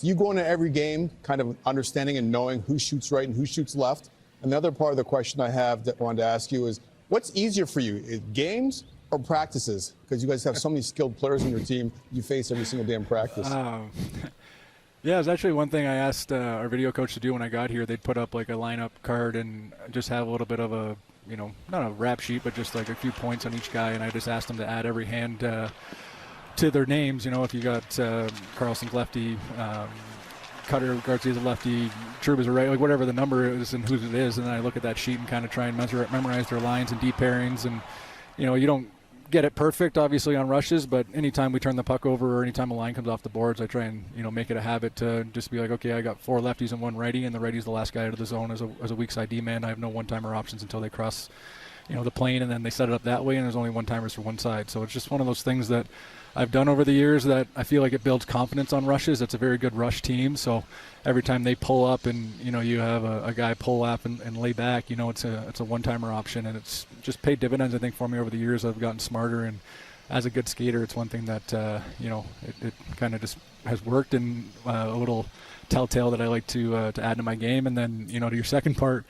You go into every game kind of understanding and knowing who shoots right and who shoots left. And the other part of the question I have that I wanted to ask you is, what's easier for you, games or practices? Because you guys have so many skilled players in your team you face every single day in practice. Yeah, it's actually one thing I asked our video coach to do when I got here. They'd put up like a lineup card and just have a little bit of a, not a rap sheet, but just like a few points on each guy. And I just asked them to add every hand to their names. If you got Carlson's lefty, Cutter Garcia's a lefty, Trouba's a right, like whatever the number is and whose it is, and then I look at that sheet and kind of try and memorize their lines and deep pairings. And you don't get it perfect obviously on rushes, but anytime we turn the puck over or anytime a line comes off the boards, I try and make it a habit to just be like, okay, I got 4 lefties and 1 righty, and the righty's the last guy out of the zone as a weak side D man. I have no one-timer options until they cross the plane, and then they set it up that way, and there's only one-timers for one side. So it's just one of those things that I've done over the years that I feel like it builds confidence on rushes. It's a very good rush team, so every time they pull up and you have a guy pull up and lay back, it's a one-timer option, and it's just paid dividends I think for me over the years. I've gotten smarter, and as a good skater, it's one thing that it kind of just has worked, and a little telltale that I like to add to my game. And then to your second part.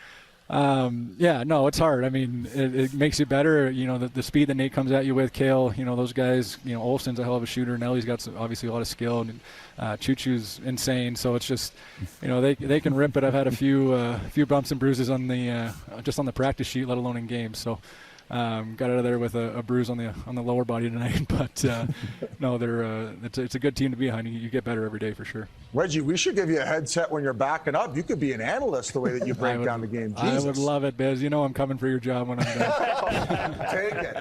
It's hard. I mean, it makes you better. The speed that Nate comes at you with, Kale, those guys, Olsen's a hell of a shooter. Nellie's got obviously a lot of skill, and Choo-Choo's insane. So it's just, they can rip it. I've had a few bumps and bruises on the just on the practice sheet, let alone in games. So got out of there with a bruise on the lower body tonight. But no, it's a good team to be behind. You get better every day for sure. Reggie, we should give you a headset when you're backing up. You could be an analyst the way that you break down the game. Jesus. I would love it, Biz. I'm coming for your job when I'm done. Take it.